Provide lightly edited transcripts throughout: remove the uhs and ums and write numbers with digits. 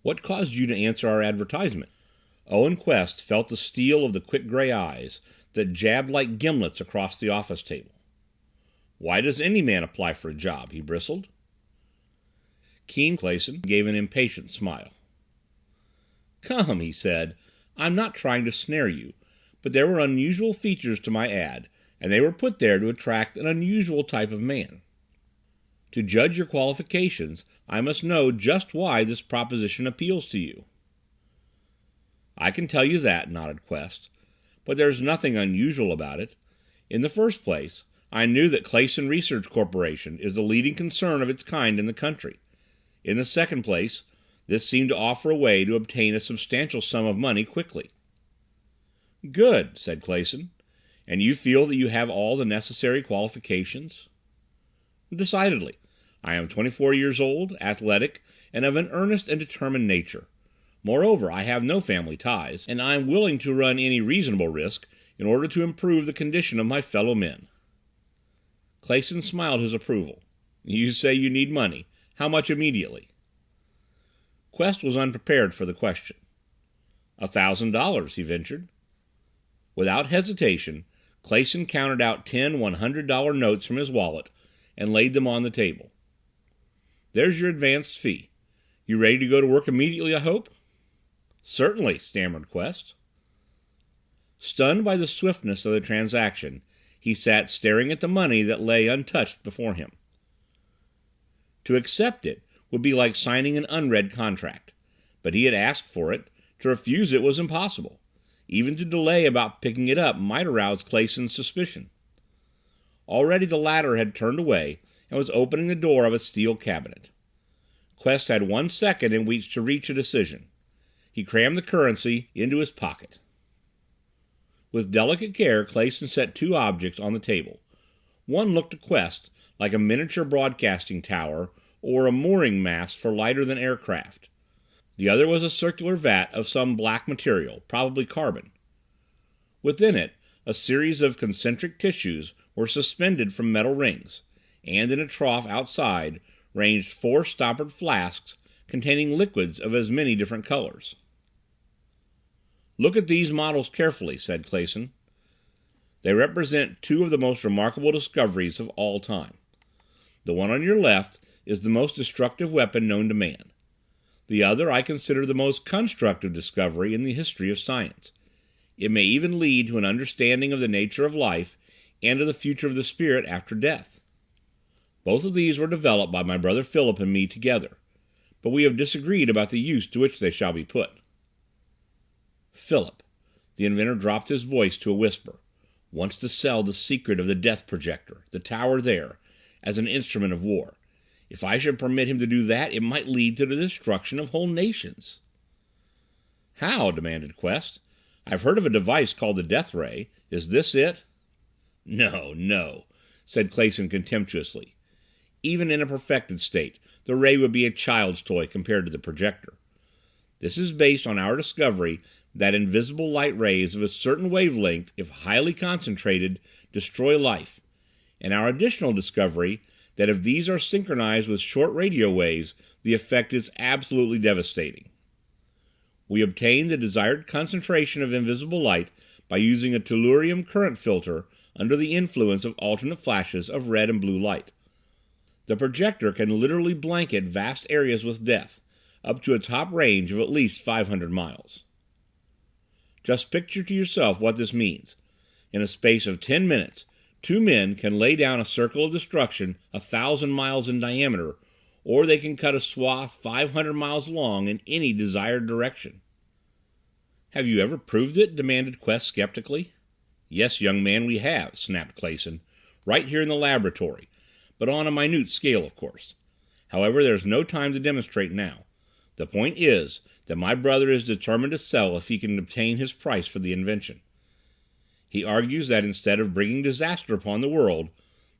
What caused you to answer our advertisement? Owen Quest felt the steel of the quick gray eyes that jabbed like gimlets across the office table. Why does any man apply for a job? He bristled. Keen Clayson gave an impatient smile. Come, he said, I'm not trying to snare you, but there were unusual features to my ad, and they were put there to attract an unusual type of man. To judge your qualifications, I must know just why this proposition appeals to you. I can tell you that, nodded Quest, but there's nothing unusual about it. In the first place, I knew that Clayson Research Corporation is the leading concern of its kind in the country. In the second place, this seemed to offer a way to obtain a substantial sum of money quickly. Good, said Clayson. And you feel that you have all the necessary qualifications? Decidedly. I am 24 years old, athletic, and of an earnest and determined nature. Moreover, I have no family ties, and I am willing to run any reasonable risk in order to improve the condition of my fellow men. Clayson smiled his approval. You say you need money. How much immediately? Quest was unprepared for the question. $1,000, he ventured. Without hesitation, Clayson counted out 10 $100 notes from his wallet and laid them on the table. There's your advanced fee. You ready to go to work immediately, I hope? Certainly, stammered Quest. Stunned by the swiftness of the transaction, he sat staring at the money that lay untouched before him. To accept it would be like signing an unread contract, but he had asked for it. To refuse it was impossible. Even to delay about picking it up might arouse Clayson's suspicion. Already the latter had turned away and was opening the door of a steel cabinet. Quest had 1 second in which to reach a decision. He crammed the currency into his pocket. With delicate care, Clayson set 2 objects on the table. One looked to Quest like a miniature broadcasting tower or a mooring mast for lighter-than-air craft. The other was a circular vat of some black material, probably carbon. Within it, a series of concentric tissues were suspended from metal rings, and in a trough outside ranged 4 stoppered flasks containing liquids of as many different colors. Look at these models carefully, said Clayson. They represent 2 of the most remarkable discoveries of all time. The one on your left is the most destructive weapon known to man. The other I consider the most constructive discovery in the history of science. It may even lead to an understanding of the nature of life and of the future of the spirit after death. Both of these were developed by my brother Philip and me together, but we have disagreed about the use to which they shall be put. Philip, the inventor dropped his voice to a whisper, wants to sell the secret of the death projector, the tower there, as an instrument of war. If I should permit him to do that, it might lead to the destruction of whole nations. How? Demanded Quest. I've heard of a device called the death ray. Is this it? No, no, said Clayson contemptuously. Even in a perfected state, the ray would be a child's toy compared to the projector. This is based on our discovery that invisible light rays of a certain wavelength, if highly concentrated, destroy life, and our additional discovery that if these are synchronized with short radio waves, the effect is absolutely devastating. We obtain the desired concentration of invisible light by using a tellurium current filter under the influence of alternate flashes of red and blue light. The projector can literally blanket vast areas with death, up to a top range of at least 500 miles. Just picture to yourself what this means. In a space of 10 minutes, 2 men can lay down a circle of destruction 1,000 miles in diameter, or they can cut a swath 500 miles long in any desired direction. Have you ever proved it? Demanded Quest skeptically. Yes, young man, we have, snapped Clayson. Right here in the laboratory, but on a minute scale, of course. However, there's no time to demonstrate now. The point is that my brother is determined to sell if he can obtain his price for the invention. He argues that instead of bringing disaster upon the world,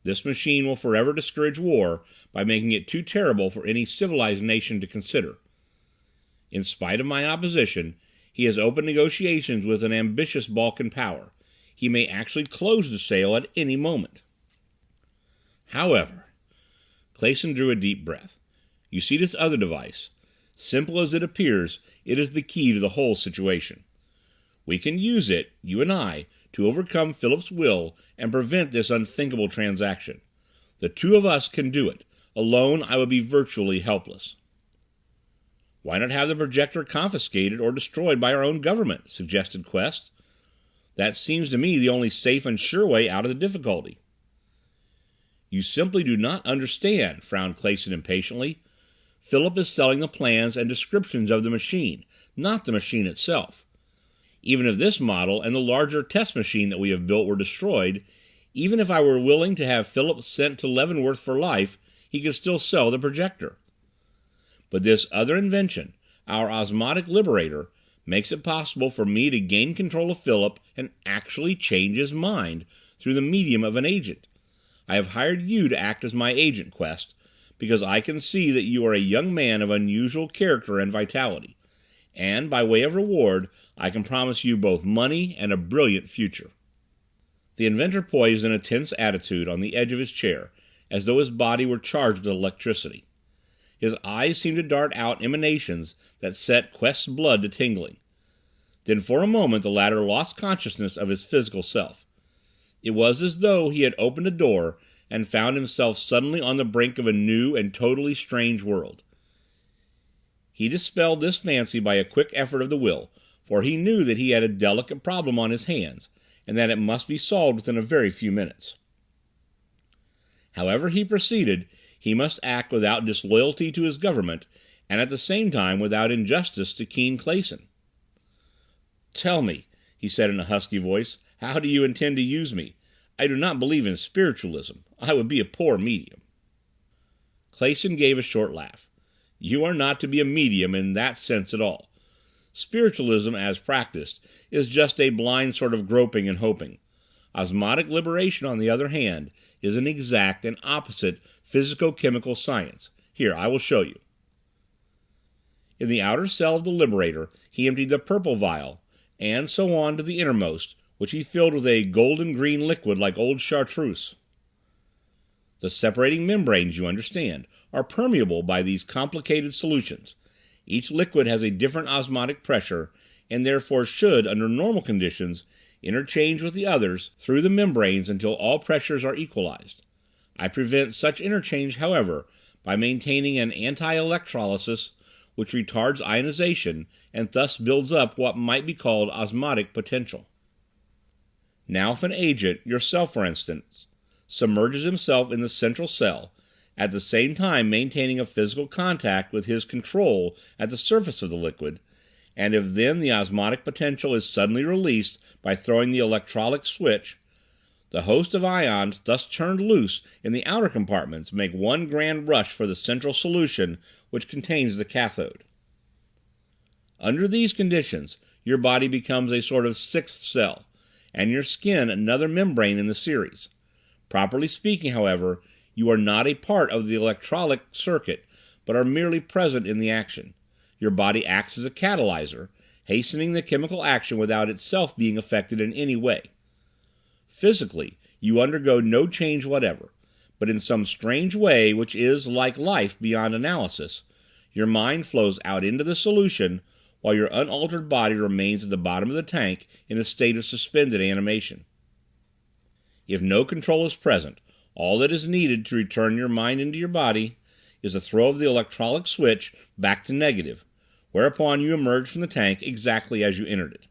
this machine will forever discourage war by making it too terrible for any civilized nation to consider. In spite of my opposition, he has opened negotiations with an ambitious Balkan power. He may actually close the sale at any moment. However, Clayson drew a deep breath. You see this other device. Simple as it appears, it is the key to the whole situation. We can use it, you and I, to overcome Philip's will and prevent this unthinkable transaction. The two of us can do it. Alone, I would be virtually helpless." "Why not have the projector confiscated or destroyed by our own government?" suggested Quest. "That seems to me the only safe and sure way out of the difficulty." "You simply do not understand," frowned Clayson impatiently. "Philip is selling the plans and descriptions of the machine, not the machine itself. Even if this model and the larger test machine that we have built were destroyed, even if I were willing to have Philip sent to Leavenworth for life, he could still sell the projector. But this other invention, our osmotic liberator, makes it possible for me to gain control of Philip and actually change his mind through the medium of an agent. I have hired you to act as my agent, Quest, because I can see that you are a young man of unusual character and vitality, and by way of reward I can promise you both money and a brilliant future." The inventor poised in a tense attitude on the edge of his chair, as though his body were charged with electricity. His eyes seemed to dart out emanations that set Quest's blood to tingling. Then for a moment the latter lost consciousness of his physical self. It was as though he had opened a door and found himself suddenly on the brink of a new and totally strange world. He dispelled this fancy by a quick effort of the will, for he knew that he had a delicate problem on his hands, and that it must be solved within a very few minutes. However he proceeded, he must act without disloyalty to his government, and at the same time without injustice to Keene Clayson. "Tell me," he said in a husky voice, "how do you intend to use me? I do not believe in spiritualism. I would be a poor medium." Clayson gave a short laugh. "You are not to be a medium in that sense at all. Spiritualism, as practiced, is just a blind sort of groping and hoping. Osmotic liberation, on the other hand, is an exact and opposite physico-chemical science. Here, I will show you." In the outer cell of the liberator he emptied the purple vial, and so on to the innermost, which he filled with a golden-green liquid like old chartreuse. The separating membranes, you understand, are permeable by these complicated solutions. Each liquid has a different osmotic pressure, and therefore should, under normal conditions, interchange with the others through the membranes until all pressures are equalized. I prevent such interchange, however, by maintaining an anti-electrolysis which retards ionization and thus builds up what might be called osmotic potential. Now if an agent, yourself for instance, submerges himself in the central cell, at the same time maintaining a physical contact with his control at the surface of the liquid, and if then the osmotic potential is suddenly released by throwing the electrolytic switch, the host of ions thus turned loose in the outer compartments make one grand rush for the central solution which contains the cathode. Under these conditions, your body becomes a sort of sixth cell, and your skin another membrane in the series. Properly speaking, however, you are not a part of the electrolytic circuit, but are merely present in the action. Your body acts as a catalyzer, hastening the chemical action without itself being affected in any way. Physically, you undergo no change whatever, but in some strange way which is, like life, beyond analysis, your mind flows out into the solution, while your unaltered body remains at the bottom of the tank in a state of suspended animation. If no control is present, all that is needed to return your mind into your body is a throw of the electrolytic switch back to negative, whereupon you emerge from the tank exactly as you entered it.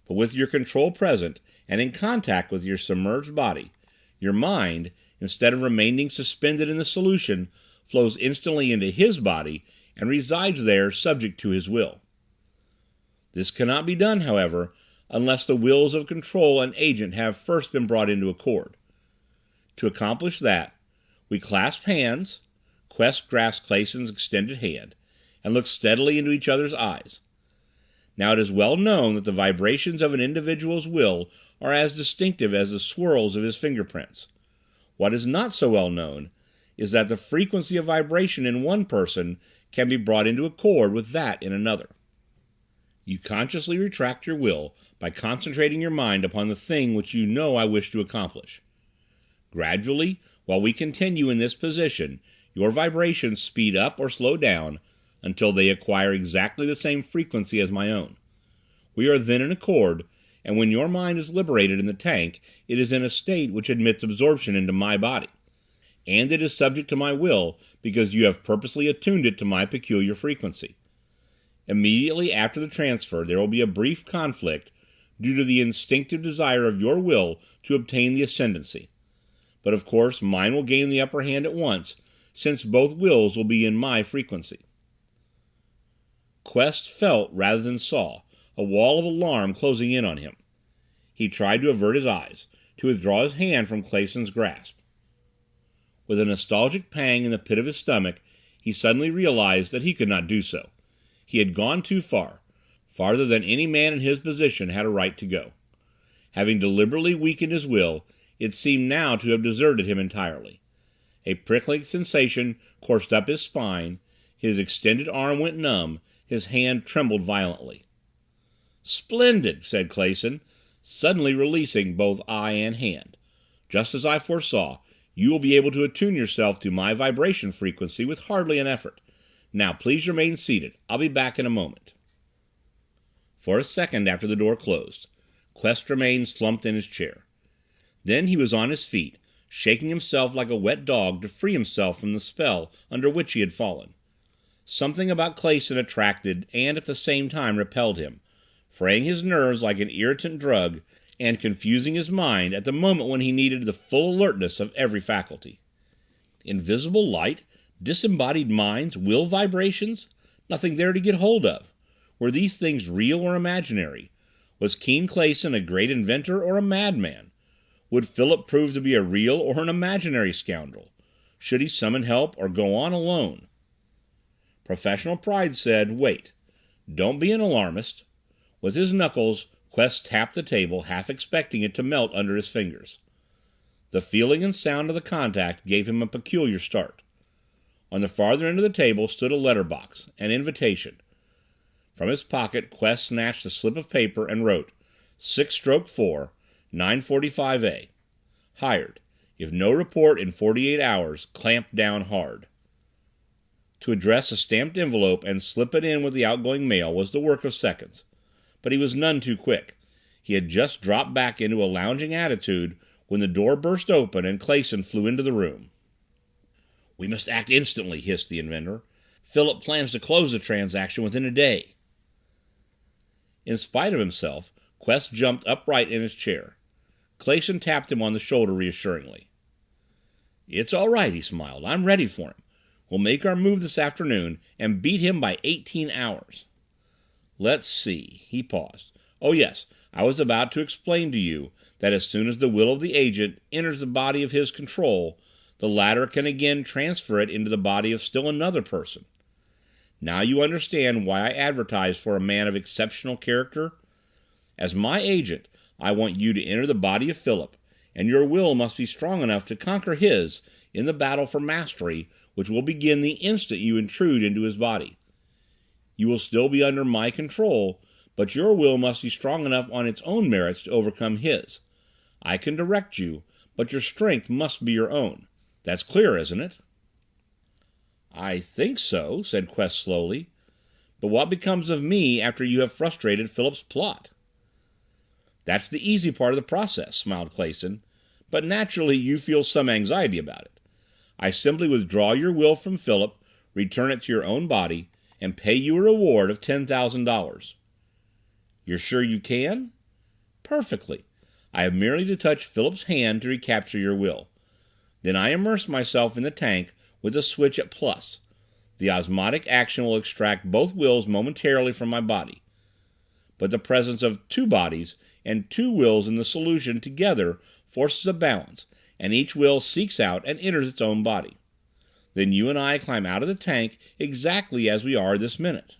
But with your control present, and in contact with your submerged body, your mind, instead of remaining suspended in the solution, flows instantly into his body and resides there subject to his will. This cannot be done, however, unless the wills of control and agent have first been brought into accord. To accomplish that, we clasp hands, Quest grasped Clayson's extended hand, and look steadily into each other's eyes. Now it is well known that the vibrations of an individual's will are as distinctive as the swirls of his fingerprints. What is not so well known is that the frequency of vibration in one person can be brought into accord with that in another. You consciously retract your will by concentrating your mind upon the thing which you know I wish to accomplish. Gradually, while we continue in this position, your vibrations speed up or slow down until they acquire exactly the same frequency as my own. We are then in accord, and when your mind is liberated in the tank, it is in a state which admits absorption into my body. And it is subject to my will, because you have purposely attuned it to my peculiar frequency. Immediately after the transfer, there will be a brief conflict due to the instinctive desire of your will to obtain the ascendancy. But of course, mine will gain the upper hand at once, since both wills will be in my frequency. Quest felt, rather than saw, a wall of alarm closing in on him. He tried to avert his eyes, to withdraw his hand from Clayson's grasp. With a nostalgic pang in the pit of his stomach, he suddenly realized that he could not do so. He had gone too far, farther than any man in his position had a right to go. Having deliberately weakened his will, it seemed now to have deserted him entirely. A prickling sensation coursed up his spine, his extended arm went numb, his hand trembled violently. "Splendid," said Clayson, suddenly releasing both eye and hand. "Just as I foresaw, you will be able to attune yourself to my vibration frequency with hardly an effort. Now please remain seated. I'll be back in a moment." For a second after the door closed, Quest remained slumped in his chair. Then he was on his feet, shaking himself like a wet dog to free himself from the spell under which he had fallen. Something about Clayson attracted and at the same time repelled him, fraying his nerves like an irritant drug and confusing his mind at the moment when he needed the full alertness of every faculty. Invisible light, disembodied minds, will vibrations? Nothing there to get hold of. Were these things real or imaginary? Was Keene Clayson a great inventor or a madman? Would Philip prove to be a real or an imaginary scoundrel? Should he summon help or go on alone? Professional pride said, wait. Don't be an alarmist. With his knuckles, Quest tapped the table, half expecting it to melt under his fingers. The feeling and sound of the contact gave him a peculiar start. On the farther end of the table stood a letter box, an invitation. From his pocket, Quest snatched a slip of paper and wrote, 6-4, 945A. Hired. If no report in 48 hours, clamp down hard. To address a stamped envelope and slip it in with the outgoing mail was the work of seconds. But he was none too quick. He had just dropped back into a lounging attitude when the door burst open and Clayson flew into the room. "We must act instantly," hissed the inventor. "Philip plans to close the transaction within a day." In spite of himself, Quest jumped upright in his chair. Clayson tapped him on the shoulder reassuringly. "It's all right," he smiled. "I'm ready for him. We'll make our move this afternoon and beat him by 18 hours. Let's see." He paused. "Oh yes, I was about to explain to you that as soon as the will of the agent enters the body of his control, the latter can again transfer it into the body of still another person. Now you understand why I advertise for a man of exceptional character? As my agent, I want you to enter the body of Philip, and your will must be strong enough to conquer his in the battle for mastery which will begin the instant you intrude into his body. You will still be under my control, but your will must be strong enough on its own merits to overcome his. I can direct you, but your strength must be your own. That's clear, isn't it?" "I think so," said Quest slowly. "But what becomes of me after you have frustrated Philip's plot?" "That's the easy part of the process," smiled Clayson. "But naturally you feel some anxiety about it. I simply withdraw your will from Philip, return it to your own body, and pay you a reward of $10,000. You're sure you can?" "Perfectly. I have merely to touch Philip's hand to recapture your will. Then I immerse myself in the tank with a switch at plus. The osmotic action will extract both wills momentarily from my body. But the presence of two bodies and two wills in the solution together forces a balance, and each will seeks out and enters its own body. Then you and I climb out of the tank exactly as we are this minute."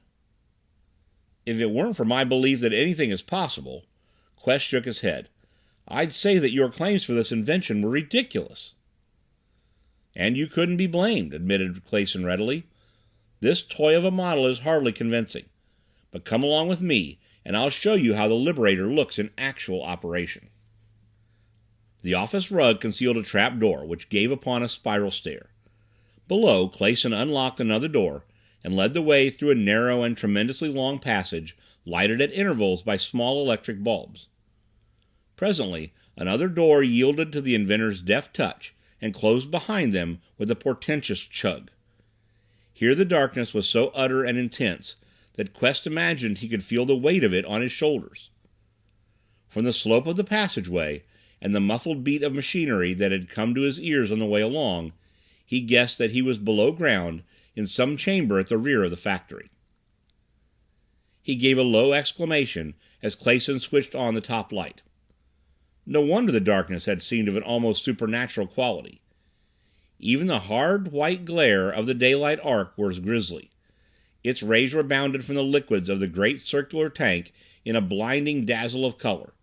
"If it weren't for my belief that anything is possible," Quest shook his head, "I'd say that your claims for this invention were ridiculous." "And you couldn't be blamed," admitted Clayson readily. "This toy of a model is hardly convincing. But come along with me, and I'll show you how the Liberator looks in actual operation." The office rug concealed a trap door which gave upon a spiral stair. Below, Clayson unlocked another door, and led the way through a narrow and tremendously long passage lighted at intervals by small electric bulbs. Presently, another door yielded to the inventor's deft touch and closed behind them with a portentous chug. Here the darkness was so utter and intense that Quest imagined he could feel the weight of it on his shoulders. From the slope of the passageway, and the muffled beat of machinery that had come to his ears on the way along, he guessed that he was below ground in some chamber at the rear of the factory. He gave a low exclamation as Clayson switched on the top light. No wonder the darkness had seemed of an almost supernatural quality. Even the hard white glare of the daylight arc was grisly. Its rays rebounded from the liquids of the great circular tank in a blinding dazzle of color,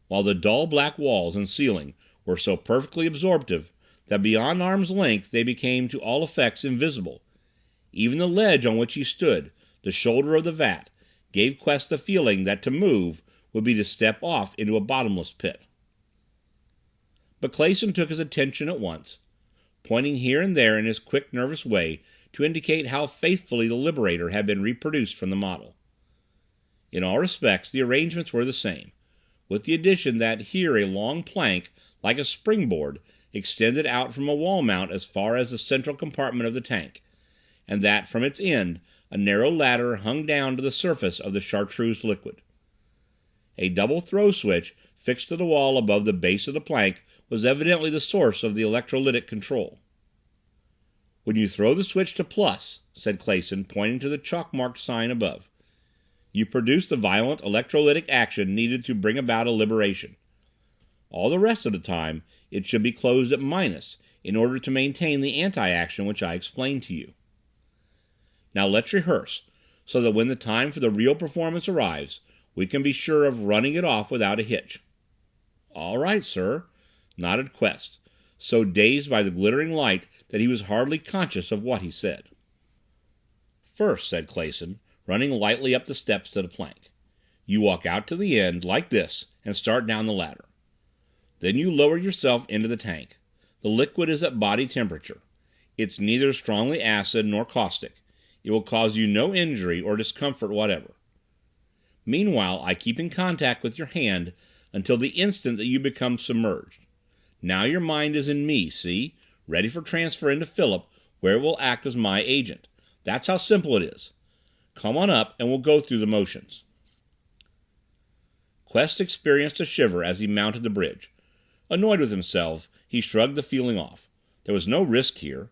while the dull black walls and ceiling were so perfectly absorptive that beyond arm's length they became to all effects invisible. Even the ledge on which he stood, the shoulder of the vat, gave Quest the feeling that to move would be to step off into a bottomless pit. But Clayson took his attention at once, pointing here and there in his quick, nervous way to indicate how faithfully the Liberator had been reproduced from the model. In all respects, the arrangements were the same, with the addition that here a long plank, like a springboard, extended out from a wall mount as far as the central compartment of the tank, and that from its end a narrow ladder hung down to the surface of the chartreuse liquid. A double throw switch fixed to the wall above the base of the plank was evidently the source of the electrolytic control. "When you throw the switch to plus," said Clayson, pointing to the chalk-marked sign above, "you produce the violent electrolytic action needed to bring about a liberation. All the rest of the time it should be closed at minus in order to maintain the anti-action which I explained to you. Now let's rehearse, so that when the time for the real performance arrives, we can be sure of running it off without a hitch." "All right, sir," nodded Quest, so dazed by the glittering light that he was hardly conscious of what he said. "First," said Clayson, running lightly up the steps to the plank, "you walk out to the end, like this, and start down the ladder. Then you lower yourself into the tank. The liquid is at body temperature. It's neither strongly acid nor caustic. It will cause you no injury or discomfort whatever. Meanwhile, I keep in contact with your hand until the instant that you become submerged. Now your mind is in me, see? Ready for transfer into Philip, where it will act as my agent. That's how simple it is. Come on up and we'll go through the motions." Quest experienced a shiver as he mounted the bridge. Annoyed with himself, he shrugged the feeling off. There was no risk here.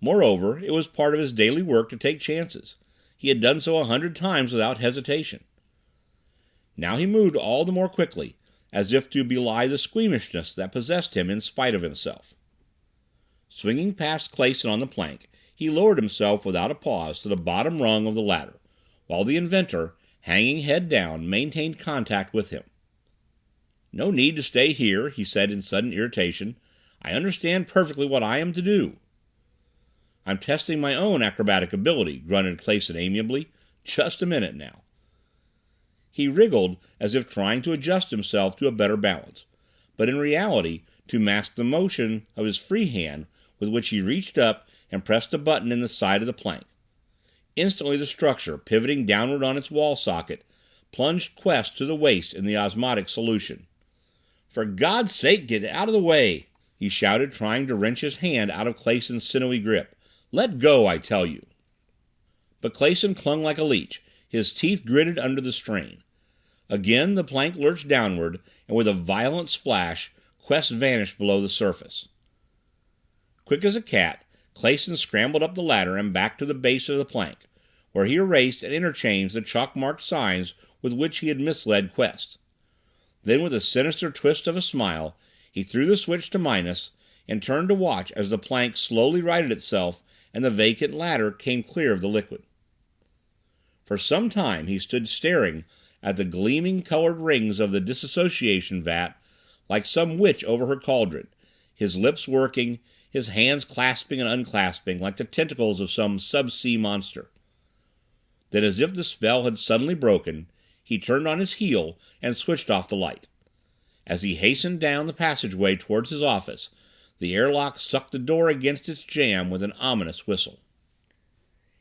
Moreover, it was part of his daily work to take chances. He had done so 100 times without hesitation. Now he moved all the more quickly, as if to belie the squeamishness that possessed him in spite of himself. Swinging past Clayson on the plank, he lowered himself without a pause to the bottom rung of the ladder, while the inventor, hanging head down, maintained contact with him. "No need to stay here," he said in sudden irritation. "I understand perfectly what I am to do." "I'm testing my own acrobatic ability," grunted Clayson amiably. "Just a minute now." He wriggled as if trying to adjust himself to a better balance, but in reality to mask the motion of his free hand with which he reached up and pressed a button in the side of the plank. Instantly the structure, pivoting downward on its wall socket, plunged Quest to the waist in the osmotic solution. "For God's sake, get out of the way!" he shouted, trying to wrench his hand out of Clayson's sinewy grip. "Let go, I tell you!" But Clayson clung like a leech, his teeth gritted under the strain. Again the plank lurched downward, and with a violent splash, Quest vanished below the surface. Quick as a cat, Clayson scrambled up the ladder and back to the base of the plank, where he erased and interchanged the chalk-marked signs with which he had misled Quest. Then, with a sinister twist of a smile, he threw the switch to minus, and turned to watch as the plank slowly righted itself and the vacant ladder came clear of the liquid. For some time he stood staring at the gleaming colored rings of the dissociation vat like some witch over her cauldron, his lips working, his hands clasping and unclasping like the tentacles of some sub-sea monster. Then, as if the spell had suddenly broken, he turned on his heel and switched off the light. As he hastened down the passageway towards his office, the airlock sucked the door against its jamb with an ominous whistle.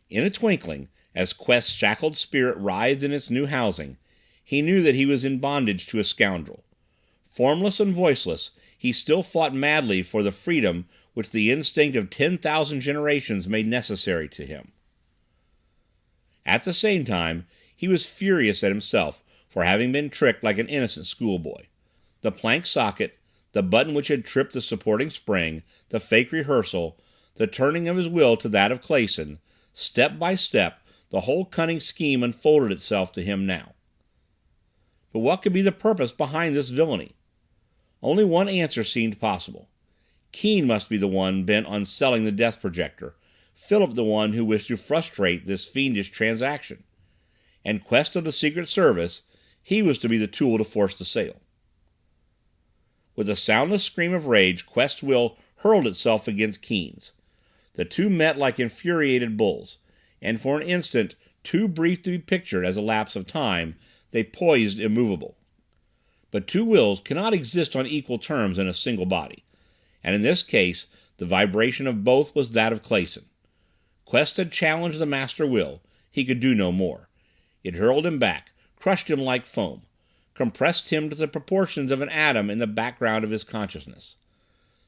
In a twinkling, As Quest's shackled spirit writhed in its new housing, he knew that he was in bondage to a scoundrel. Formless and voiceless, he still fought madly for the freedom which the instinct of 10,000 generations made necessary to him. At the same time, he was furious at himself for having been tricked like an innocent schoolboy. The plank socket, the button which had tripped the supporting spring, the fake rehearsal, the turning of his will to that of Clayson, step by step, the whole cunning scheme unfolded itself to him now. But what could be the purpose behind this villainy? Only one answer seemed possible. Keene must be the one bent on selling the death projector, Philip the one who wished to frustrate this fiendish transaction. And Quest of the Secret Service, he was to be the tool to force the sale. With a soundless scream of rage, Quest's will hurled itself against Keene's. The two met like infuriated bulls, and for an instant, too brief to be pictured as a lapse of time, they poised immovable. But two wills cannot exist on equal terms in a single body, and in this case the vibration of both was that of Clayson. Quest had challenged the master will, he could do no more. It hurled him back, crushed him like foam, compressed him to the proportions of an atom in the background of his consciousness.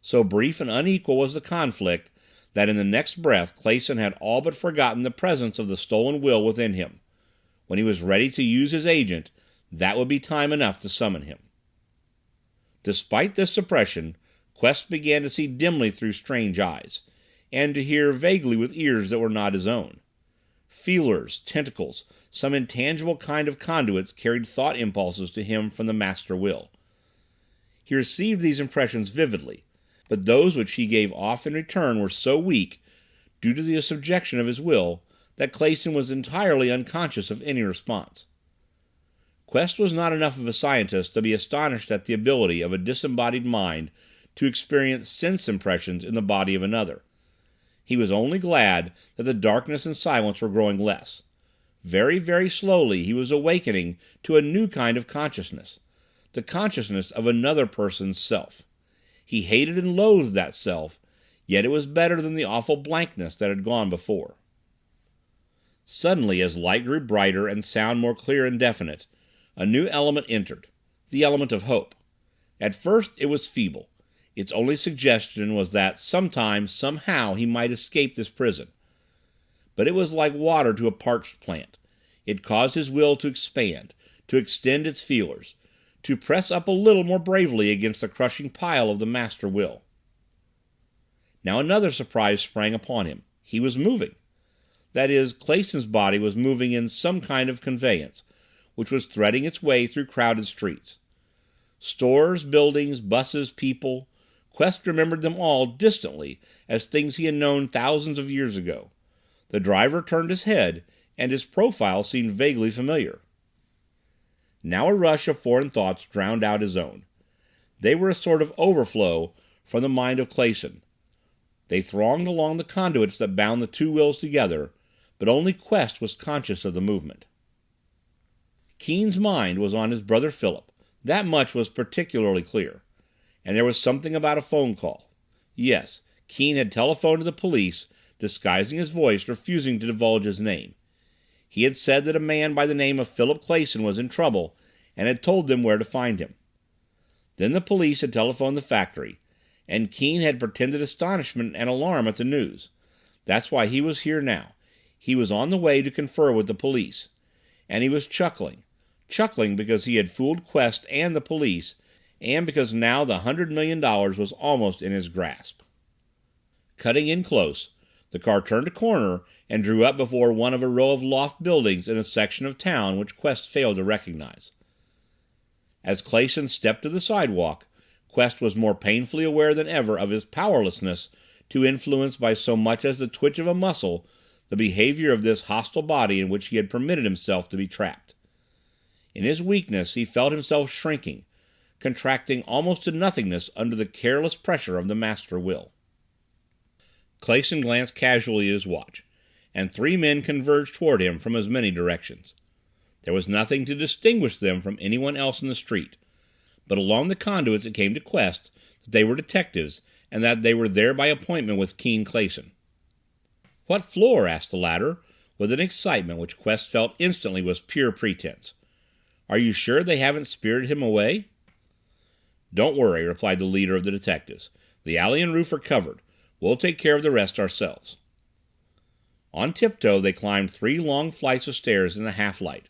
So brief and unequal was the conflict that in the next breath Clayson had all but forgotten the presence of the stolen will within him. When he was ready to use his agent, that would be time enough to summon him. Despite this suppression, Quest began to see dimly through strange eyes, and to hear vaguely with ears that were not his own. Feelers, tentacles, some intangible kind of conduits carried thought impulses to him from the master will. He received these impressions vividly, but those which he gave off in return were so weak, due to the subjection of his will, that Clayson was entirely unconscious of any response. Quest was not enough of a scientist to be astonished at the ability of a disembodied mind to experience sense impressions in the body of another. He was only glad that the darkness and silence were growing less. Very, very slowly he was awakening to a new kind of consciousness, the consciousness of another person's self. He hated and loathed that self, yet it was better than the awful blankness that had gone before. Suddenly, as light grew brighter and sound more clear and definite, a new element entered, the element of hope. At first it was feeble. Its only suggestion was that sometime, somehow, he might escape this prison. But it was like water to a parched plant. It caused his will to expand, to extend its feelers, to press up a little more bravely against the crushing pile of the master will. Now another surprise sprang upon him. He was moving. That is, Clayson's body was moving in some kind of conveyance, which was threading its way through crowded streets. Stores, buildings, buses, people. Quest remembered them all distantly as things he had known thousands of years ago. The driver turned his head, and his profile seemed vaguely familiar. Now a rush of foreign thoughts drowned out his own. They were a sort of overflow from the mind of Clayson. They thronged along the conduits that bound the two wills together, but only Quest was conscious of the movement. Keene's mind was on his brother Philip. That much was particularly clear. And there was something about a phone call. Yes, Keene had telephoned to the police, disguising his voice, refusing to divulge his name. He had said that a man by the name of Philip Clayson was in trouble, and had told them where to find him. Then the police had telephoned the factory, and Keene had pretended astonishment and alarm at the news. That's why he was here now. He was on the way to confer with the police. And he was chuckling because he had fooled Quest and the police, and because now the $100 million was almost in his grasp. Cutting in close, the car turned a corner and drew up before one of a row of loft buildings in a section of town which Quest failed to recognize. As Clayson stepped to the sidewalk, Quest was more painfully aware than ever of his powerlessness to influence by so much as the twitch of a muscle the behavior of this hostile body in which he had permitted himself to be trapped. In his weakness he felt himself shrinking, contracting almost to nothingness under the careless pressure of the master will. Clayson glanced casually at his watch, and three men converged toward him from as many directions. There was nothing to distinguish them from anyone else in the street, but along the conduits it came to Quest that they were detectives, and that they were there by appointment with Keene Clayson. "What floor?" asked the latter, with an excitement which Quest felt instantly was pure pretense. "Are you sure they haven't spirited him away?" "Don't worry," replied the leader of the detectives. "The alley and roof are covered. We'll take care of the rest ourselves." On tiptoe they climbed 3 long flights of stairs in the half-light.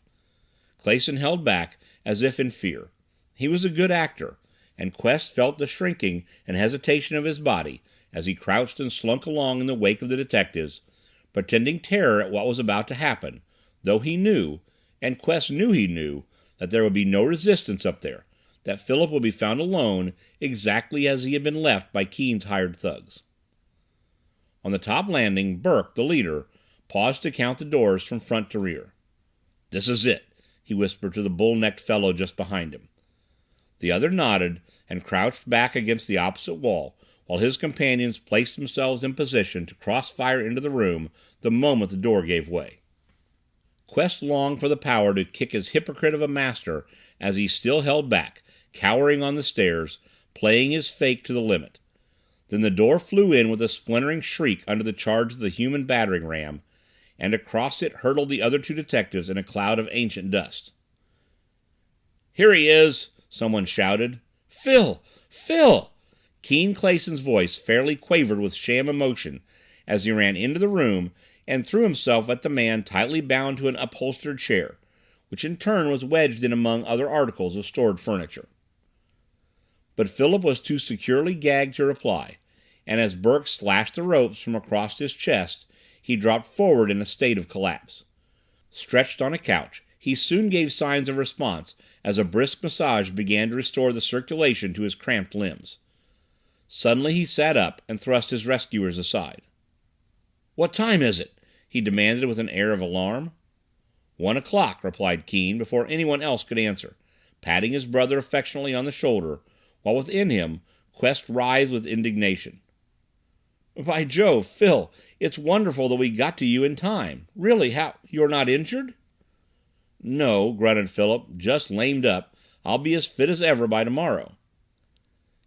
Clayson held back, as if in fear. He was a good actor, and Quest felt the shrinking and hesitation of his body as he crouched and slunk along in the wake of the detectives, pretending terror at what was about to happen, though he knew, and Quest knew he knew, that there would be no resistance up there, that Philip would be found alone exactly as he had been left by Keen's hired thugs. On the top landing, Burke, the leader, paused to count the doors from front to rear. "This is it," he whispered to the bull-necked fellow just behind him. The other nodded and crouched back against the opposite wall, while his companions placed themselves in position to cross-fire into the room the moment the door gave way. Quest longed for the power to kick his hypocrite of a master as he still held back, cowering on the stairs, playing his fake to the limit. Then the door flew in with a splintering shriek under the charge of the human battering ram, and across it hurtled the other 2 detectives in a cloud of ancient dust. "Here he is!" someone shouted. "Phil! Phil!" Keen Clayson's voice fairly quavered with sham emotion as he ran into the room and threw himself at the man tightly bound to an upholstered chair, which in turn was wedged in among other articles of stored furniture. But Philip was too securely gagged to reply, and as Burke slashed the ropes from across his chest, he dropped forward in a state of collapse. Stretched on a couch, he soon gave signs of response as a brisk massage began to restore the circulation to his cramped limbs. Suddenly he sat up and thrust his rescuers aside. "What time is it?" he demanded with an air of alarm. 1 o'clock, replied Keene before anyone else could answer, patting his brother affectionately on the shoulder, while within him Quest writhed with indignation. "By Jove, Phil, it's wonderful that we got to you in time. Really, you're not injured?" "No," grunted Philip, "just lamed up. I'll be as fit as ever by tomorrow."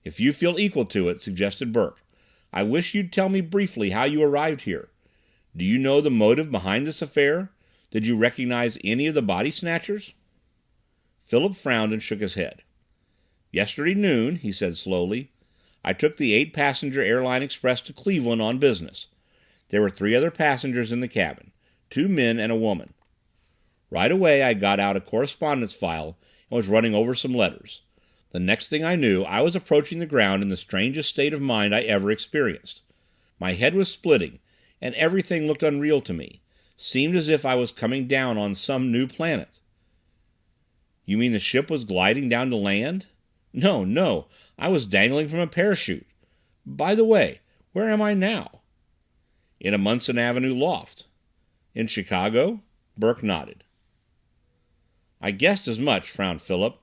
"If you feel equal to it," suggested Burke, "I wish you'd tell me briefly how you arrived here. Do you know the motive behind this affair? Did you recognize any of the body snatchers?" Philip frowned and shook his head. "Yesterday noon," he said slowly, "I took the 8-passenger Airline Express to Cleveland on business. There were 3 other passengers in the cabin, 2 men and a woman. Right away I got out a correspondence file and was running over some letters. The next thing I knew, I was approaching the ground in the strangest state of mind I ever experienced. My head was splitting, and everything looked unreal to me. Seemed as if I was coming down on some new planet." "You mean the ship was gliding down to land?" "No, no. I was dangling from a parachute. By the way, where am I now?" "In a Munson Avenue loft." "In Chicago?" Burke nodded. "I guessed as much," frowned Philip.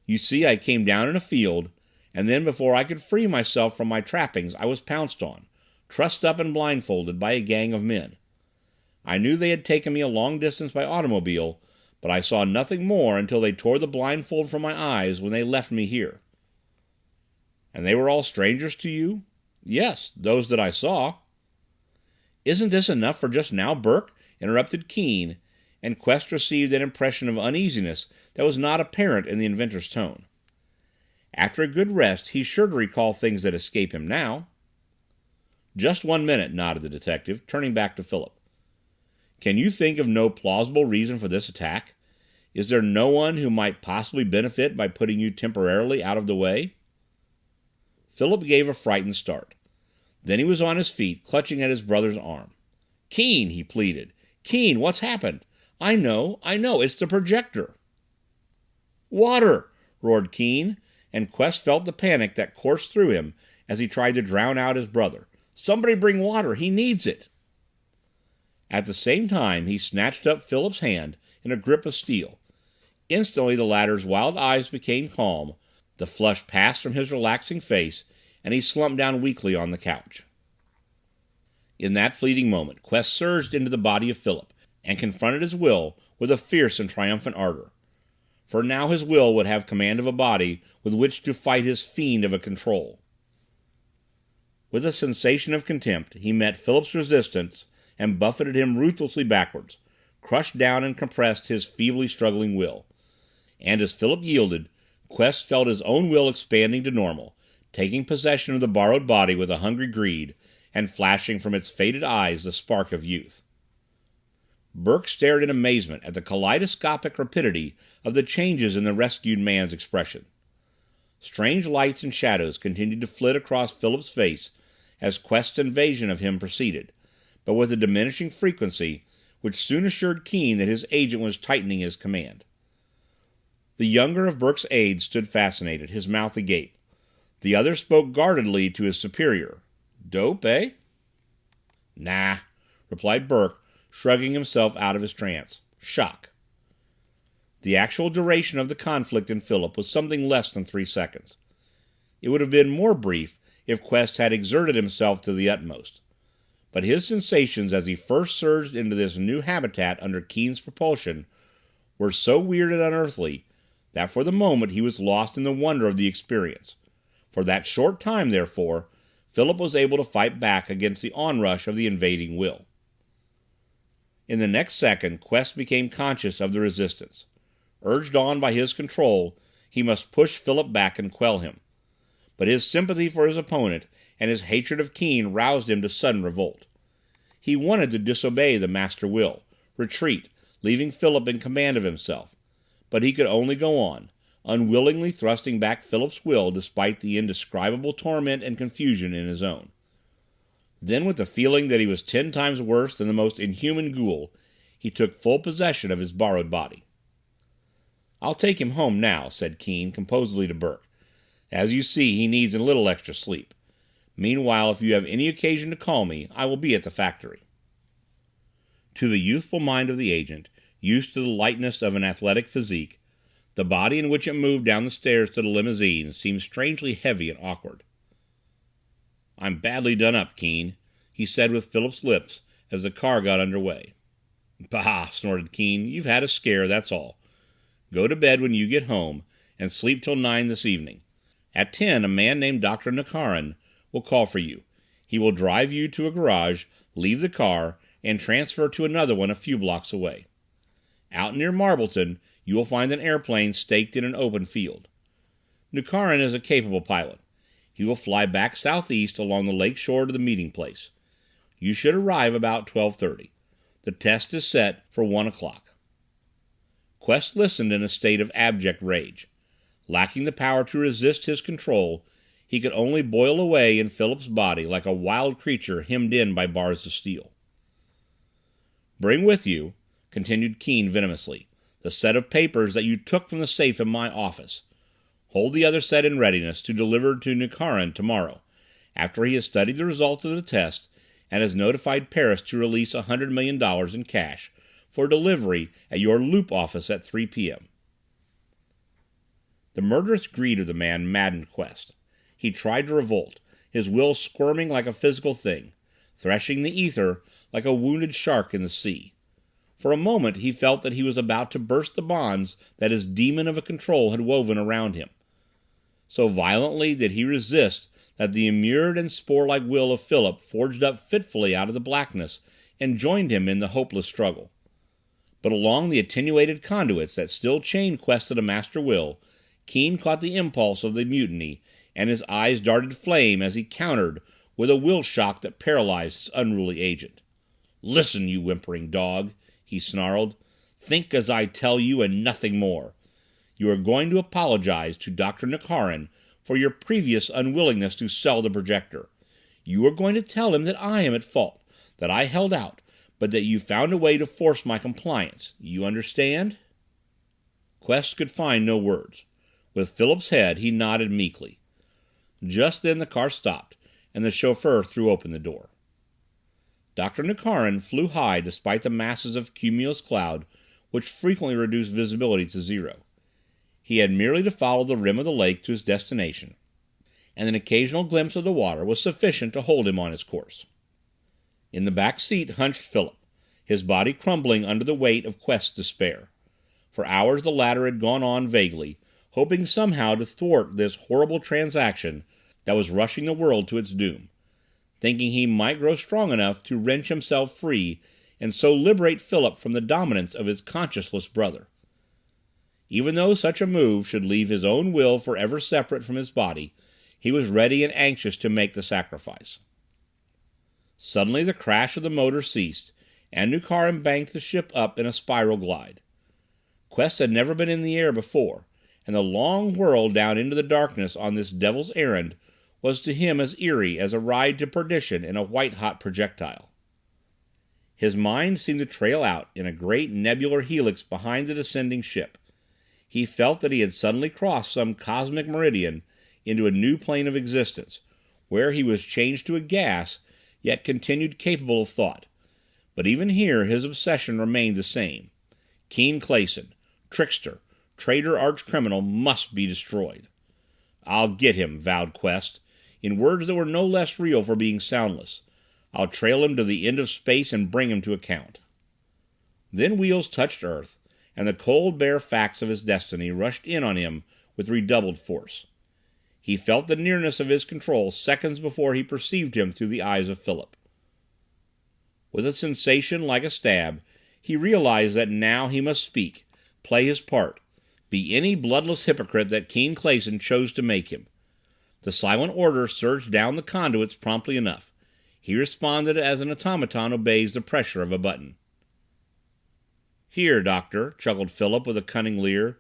"You see, I came down in a field, and then before I could free myself from my trappings I was pounced on, trussed up and blindfolded by a gang of men. I knew they had taken me a long distance by automobile, but I saw nothing more until they tore the blindfold from my eyes when they left me here." "And they were all strangers to you?" "Yes, those that I saw." "Isn't this enough for just now, Burke?" interrupted Keene, and Quest received an impression of uneasiness that was not apparent in the inventor's tone. After a good rest he's sure to recall things that escape him now. "Just 1 minute," nodded the detective, turning back to Philip. "Can you think of no plausible reason for this attack? Is there no one who might possibly benefit by putting you temporarily out of the way?" Philip gave a frightened start. Then he was on his feet, clutching at his brother's arm. "Keene," he pleaded. "Keene, what's happened? I know, it's the projector." "Water!" roared Keene, and Quest felt the panic that coursed through him as he tried to drown out his brother. "Somebody bring water! He needs it!" At the same time he snatched up Philip's hand in a grip of steel. Instantly the latter's wild eyes became calm, the flush passed from his relaxing face, and he slumped down weakly on the couch. In that fleeting moment Quest surged into the body of Philip and confronted his will with a fierce and triumphant ardor. For now his will would have command of a body with which to fight his fiend of a control. With a sensation of contempt he met Philip's resistance and buffeted him ruthlessly backwards, crushed down and compressed his feebly struggling will. And as Philip yielded, Quest felt his own will expanding to normal, taking possession of the borrowed body with a hungry greed, and flashing from its faded eyes the spark of youth. Burke stared in amazement at the kaleidoscopic rapidity of the changes in the rescued man's expression. Strange lights and shadows continued to flit across Philip's face as Quest's invasion of him proceeded, but with a diminishing frequency which soon assured Keene that his agent was tightening his command. The younger of Burke's aides stood fascinated, his mouth agape. The other spoke guardedly to his superior. "Dope, eh?" "Nah," replied Burke, shrugging himself out of his trance. "Shock." The actual duration of the conflict in Philip was something less than 3 seconds. It would have been more brief if Quest had exerted himself to the utmost. But his sensations as he first surged into this new habitat under Keene's propulsion were so weird and unearthly that for the moment he was lost in the wonder of the experience. For that short time, therefore, Philip was able to fight back against the onrush of the invading will. In the next second, Quest became conscious of the resistance. Urged on by his control, he must push Philip back and quell him. But his sympathy for his opponent and his hatred of Keene roused him to sudden revolt. He wanted to disobey the master will, retreat, leaving Philip in command of himself. But he could only go on, unwillingly thrusting back Philip's will despite the indescribable torment and confusion in his own. Then, with the feeling that he was 10 times worse than the most inhuman ghoul, he took full possession of his borrowed body. "I'll take him home now," said Keene composedly to Burke. "As you see, he needs a little extra sleep. Meanwhile, if you have any occasion to call me, I will be at the factory." To the youthful mind of the agent, used to the lightness of an athletic physique, the body in which it moved down the stairs to the limousine seemed strangely heavy and awkward. "I'm badly done up, Keene," he said with Philip's lips as the car got under way. "Bah!" snorted Keene. "You've had a scare, that's all. Go to bed when you get home, and sleep till 9 this evening. At 10 a man named Dr. Nakarin will call for you. He will drive you to a garage, leave the car, and transfer to another one a few blocks away. Out near Marbleton, you will find an airplane staked in an open field. Nakarin is a capable pilot. He will fly back southeast along the lake shore to the meeting place. You should arrive about 12:30. The test is set for 1 o'clock. Quest listened in a state of abject rage. Lacking the power to resist his control, he could only boil away in Philip's body like a wild creature hemmed in by bars of steel. "Bring with you," continued Keene venomously, "the set of papers that you took from the safe in my office. Hold the other set in readiness to deliver to Nakarin tomorrow, after he has studied the results of the test and has notified Paris to release $100 million in cash for delivery at your Loop office at 3 p.m. The murderous greed of the man maddened Quest. He tried to revolt, his will squirming like a physical thing, threshing the ether like a wounded shark in the sea. For a moment he felt that he was about to burst the bonds that his demon of a control had woven around him. So violently did he resist that the immured and spore-like will of Philip forged up fitfully out of the blackness and joined him in the hopeless struggle. But along the attenuated conduits that still chained Quest to the master will, Keene caught the impulse of the mutiny, and his eyes darted flame as he countered with a will shock that paralyzed his unruly agent. "Listen, you whimpering dog," he snarled. "Think as I tell you and nothing more. You are going to apologize to Dr. Nakarin for your previous unwillingness to sell the projector. You are going to tell him that I am at fault, that I held out, but that you found a way to force my compliance. You understand?" Quest could find no words. With Philip's head, he nodded meekly. Just then the car stopped, and the chauffeur threw open the door. Dr. Nakarin flew high despite the masses of cumulus cloud which frequently reduced visibility to zero. He had merely to follow the rim of the lake to his destination, and an occasional glimpse of the water was sufficient to hold him on his course. In the back seat hunched Philip, his body crumbling under the weight of Quest's despair. For hours the latter had gone on vaguely, hoping somehow to thwart this horrible transaction that was rushing the world to its doom. thinking he might grow strong enough to wrench himself free and so liberate Philip from the dominance of his conscienceless brother. Even though such a move should leave his own will forever separate from his body, he was ready and anxious to make the sacrifice. Suddenly the crash of the motor ceased, and Nukarin banked the ship up in a spiral glide. Quest had never been in the air before, and the long whirl down into the darkness on this devil's errand was to him as eerie as a ride to perdition in a white-hot projectile. His mind seemed to trail out in a great nebular helix behind the descending ship. He felt that he had suddenly crossed some cosmic meridian into a new plane of existence, where he was changed to a gas, yet continued capable of thought. But even here his obsession remained the same. Keene Clayson, trickster, traitor arch-criminal, must be destroyed. "I'll get him," vowed Quest, in words that were no less real for being soundless. "I'll trail him to the end of space and bring him to account." Then wheels touched earth, and the cold bare facts of his destiny rushed in on him with redoubled force. He felt the nearness of his control seconds before he perceived him through the eyes of Philip. With a sensation like a stab, he realized that now he must speak, play his part, be any bloodless hypocrite that Keene Clayson chose to make him. The silent order surged down the conduits promptly enough. He responded as an automaton obeys the pressure of a button. "Here, Doctor," chuckled Philip with a cunning leer.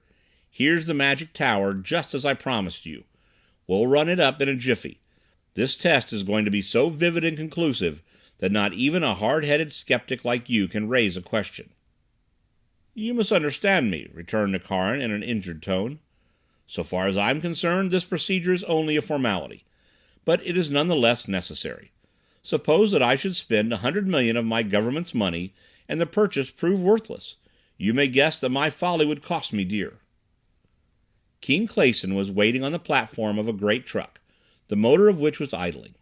"Here's the magic tower, just as I promised you. We'll run it up in a jiffy. This test is going to be so vivid and conclusive that not even a hard-headed skeptic like you can raise a question." "You misunderstand me," returned Nukarin in an injured tone. "So far as I'm concerned, this procedure is only a formality, but it is none the less necessary. Suppose that I should spend 100 million of my government's money and the purchase prove worthless. You may guess that my folly would cost me dear." Keene Clayson was waiting on the platform of a great truck, the motor of which was idling.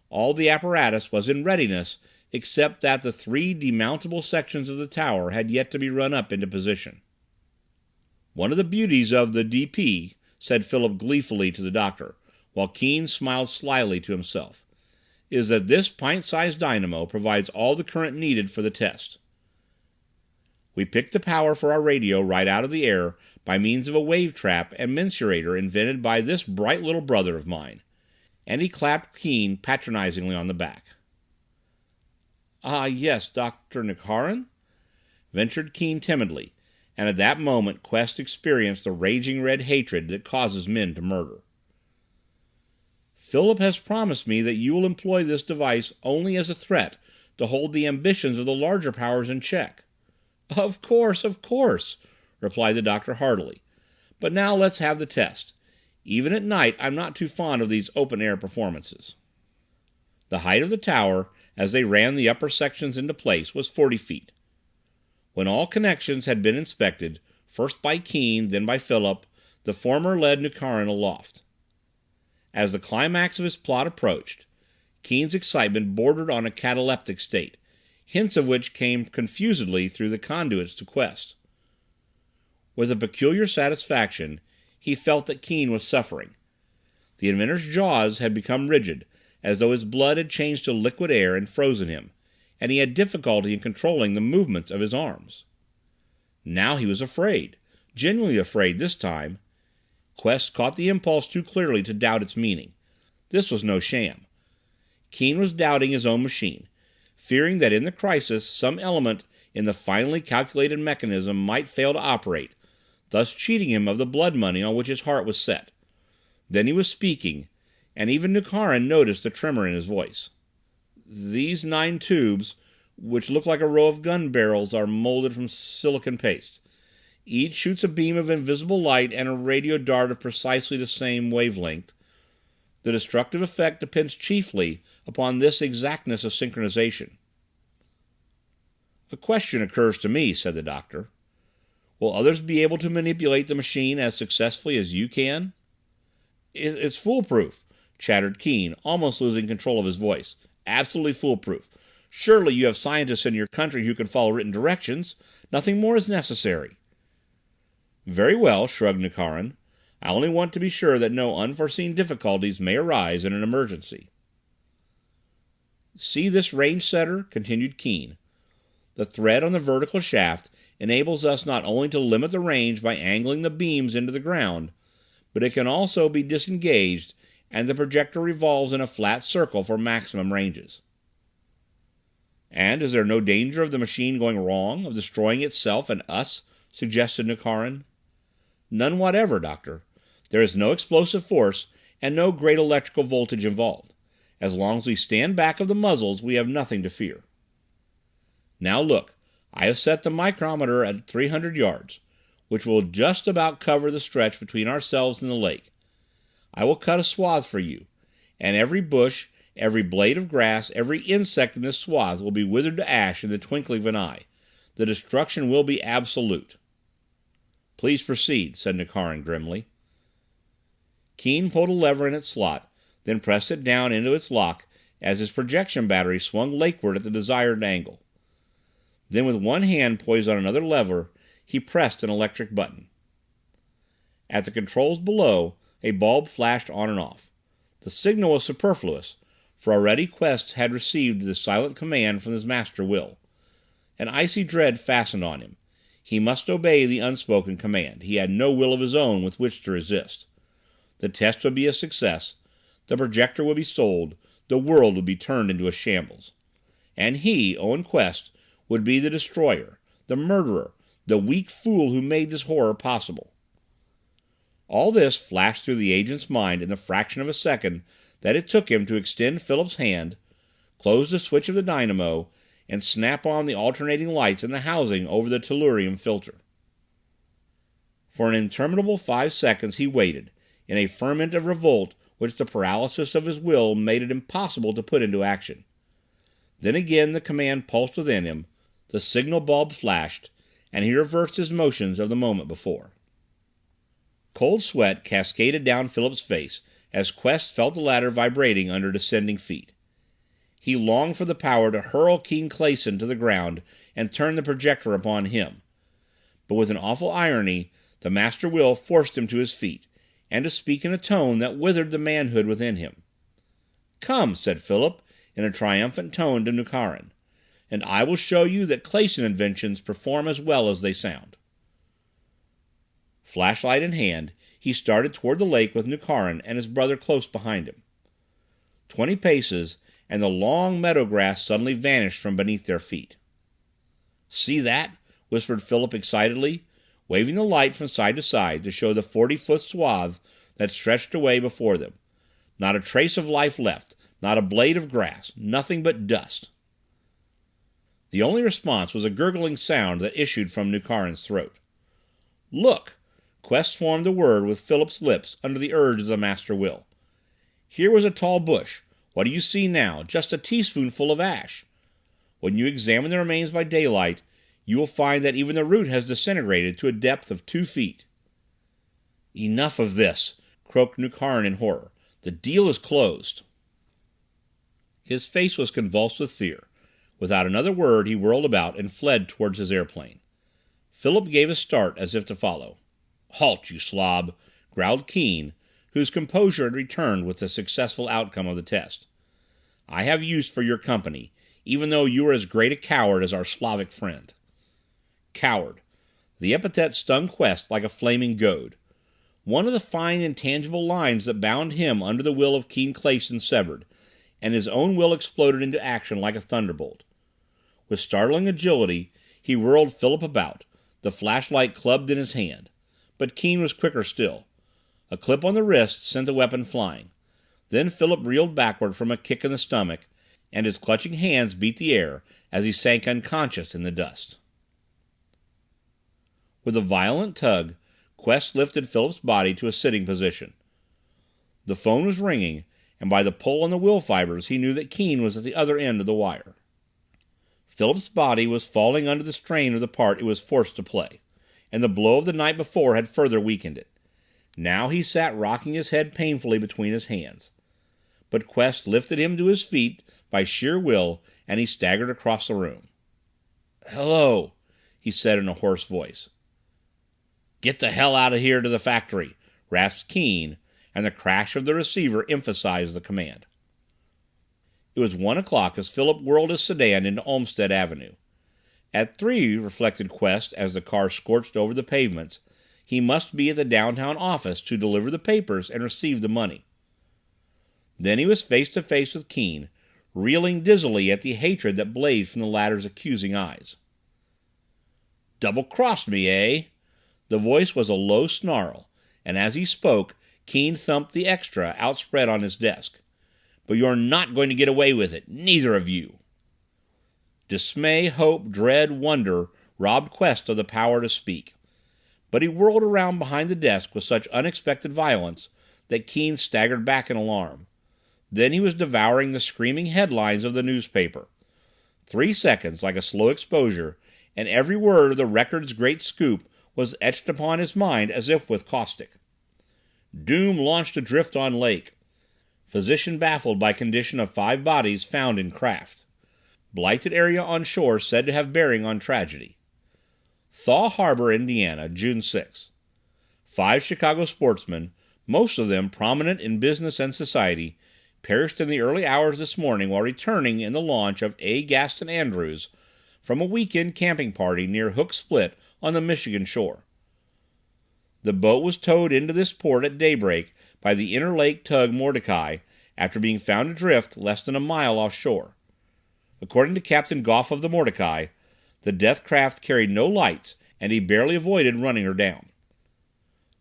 All the apparatus was in readiness except that the 3 demountable sections of the tower had yet to be run up into position. "One of the beauties of the DP," said Philip gleefully to the doctor, while Keene smiled slyly to himself, "is that this pint-sized dynamo provides all the current needed for the test. We picked the power for our radio right out of the air by means of a wave trap and mensurator invented by this bright little brother of mine," and he clapped Keene patronizingly on the back. "Ah, yes, Dr. Nukarin?" ventured Keene timidly, and at that moment Quest experienced the raging red hatred that causes men to murder. "Philip has promised me that you will employ this device only as a threat to hold the ambitions of the larger powers in check." Of course," replied the doctor heartily. "But now let's have the test. Even at night I'm not too fond of these open-air performances." The height of the tower, as they ran the upper sections into place, was 40 feet. When all connections had been inspected, first by Keene, then by Philip, the former led Nukarin aloft. As the climax of his plot approached, Keene's excitement bordered on a cataleptic state, hints of which came confusedly through the conduits to Quest. With a peculiar satisfaction, he felt that Keene was suffering. The inventor's jaws had become rigid, as though his blood had changed to liquid air and frozen him, and he had difficulty in controlling the movements of his arms. Now he was afraid, genuinely afraid this time. Quest caught the impulse too clearly to doubt its meaning. This was no sham. Keene was doubting his own machine, fearing that in the crisis some element in the finely calculated mechanism might fail to operate, thus cheating him of the blood money on which his heart was set. Then he was speaking, and even Nukarin noticed the tremor in his voice. "These 9 tubes, which look like a row of gun barrels, are molded from silicon paste. Each shoots a beam of invisible light and a radio dart of precisely the same wavelength. The destructive effect depends chiefly upon this exactness of synchronization." "A question occurs to me," said the doctor. "Will others be able to manipulate the machine as successfully as you can?" "It's foolproof," chattered Keene, almost losing control of his voice. "Absolutely foolproof. Surely you have scientists in your country who can follow written directions. Nothing more is necessary." "Very well," shrugged Nukarin. "I only want to be sure that no unforeseen difficulties may arise in an emergency." See this range setter?" continued Keene. "The thread on the vertical shaft enables us not only to limit the range by angling the beams into the ground, but it can also be disengaged and the projector revolves in a flat circle for maximum ranges." "And is there no danger of the machine going wrong, of destroying itself and us?" suggested Nukharin. "None whatever, Doctor. There is no explosive force and no great electrical voltage involved. As long as we stand back of the muzzles, we have nothing to fear. Now look, I have set the micrometer at 300 yards, which will just about cover the stretch between ourselves and the lake. I will cut a swath for you, and every bush, every blade of grass, every insect in this swath will be withered to ash in the twinkling of an eye. The destruction will be absolute." "Please proceed," said Nukharin grimly. Keene pulled a lever in its slot, then pressed it down into its lock as his projection battery swung lakeward at the desired angle. Then with one hand poised on another lever, he pressed an electric button. At the controls below, a bulb flashed on and off. The signal was superfluous, for already Quest had received the silent command from his master will. An icy dread fastened on him. He must obey the unspoken command. He had no will of his own with which to resist. The test would be a success. The projector would be sold. The world would be turned into a shambles. And he, Owen Quest, would be the destroyer, the murderer, the weak fool who made this horror possible. All this flashed through the agent's mind in the fraction of a second that it took him to extend Philip's hand, close the switch of the dynamo, and snap on the alternating lights in the housing over the tellurium filter. For an interminable 5 seconds he waited, in a ferment of revolt which the paralysis of his will made it impossible to put into action. Then again the command pulsed within him, the signal bulb flashed, and he reversed his motions of the moment before. Cold sweat cascaded down Philip's face as Quest felt the ladder vibrating under descending feet. He longed for the power to hurl Keene Clayson to the ground and turn the projector upon him. But with an awful irony, the master will forced him to his feet, and to speak in a tone that withered the manhood within him. "Come," said Philip, in a triumphant tone to Nukharin, "and I will show you that Clayson inventions perform as well as they sound." Flashlight in hand, he started toward the lake with Nukharin and his brother close behind him. 20 paces, and the long meadow grass suddenly vanished from beneath their feet. "See that?" whispered Philip excitedly, waving the light from side to side to show the 40-foot swath that stretched away before them. Not a trace of life left, not a blade of grass, nothing but dust. The only response was a gurgling sound that issued from Nukharin's throat. "Look!" Quest formed the word with Philip's lips under the urge of the master will. "Here was a tall bush. What do you see now? Just a teaspoonful of ash. When you examine the remains by daylight, you will find that even the root has disintegrated to a depth of 2 feet. "Enough of this!" croaked Nukharin in horror. "The deal is closed." His face was convulsed with fear. Without another word he whirled about and fled towards his airplane. Philip gave a start as if to follow. "Halt, you slob!" growled Keene, whose composure had returned with the successful outcome of the test. "I have use for your company, even though you are as great a coward as our Slavic friend." Coward! The epithet stung Quest like a flaming goad. One of the fine intangible lines that bound him under the will of Keene Clayson severed, and his own will exploded into action like a thunderbolt. With startling agility he whirled Philip about, the flashlight clubbed in his hand. But Keene was quicker still. A clip on the wrist sent the weapon flying. Then Philip reeled backward from a kick in the stomach, and his clutching hands beat the air as he sank unconscious in the dust. With a violent tug, Quest lifted Philip's body to a sitting position. The phone was ringing, and by the pull on the will fibers he knew that Keene was at the other end of the wire. Philip's body was falling under the strain of the part it was forced to play, and the blow of the night before had further weakened it. Now he sat rocking his head painfully between his hands. But Quest lifted him to his feet by sheer will, and he staggered across the room. "Hello," he said in a hoarse voice. "Get the hell out of here to the factory," rasped Keene, and the crash of the receiver emphasized the command. It was 1 o'clock as Philip whirled his sedan into Olmsted Avenue. At 3, reflected Quest as the car scorched over the pavements, he must be at the downtown office to deliver the papers and receive the money. Then he was face to face with Keene, reeling dizzily at the hatred that blazed from the latter's accusing eyes. "Double-crossed me, eh?" The voice was a low snarl, and as he spoke, Keene thumped the extra outspread on his desk. "But you're not going to get away with it, neither of you." Dismay, hope, dread, wonder robbed Quest of the power to speak. But he whirled around behind the desk with such unexpected violence that Keene staggered back in alarm. Then he was devouring the screaming headlines of the newspaper. 3 seconds, like a slow exposure, and every word of the Record's great scoop was etched upon his mind as if with caustic. Doom launched adrift on lake. Physician baffled by condition of 5 bodies found in craft. Blighted area on shore said to have bearing on tragedy. Thaw Harbor, Indiana, June 6. 5 Chicago sportsmen, most of them prominent in business and society, perished in the early hours this morning while returning in the launch of A. Gaston Andrews from a weekend camping party near Hook Split on the Michigan shore. The boat was towed into this port at daybreak by the interlake tug Mordecai after being found adrift less than a mile offshore. According to Captain Goff of the Mordecai, the death craft carried no lights and he barely avoided running her down.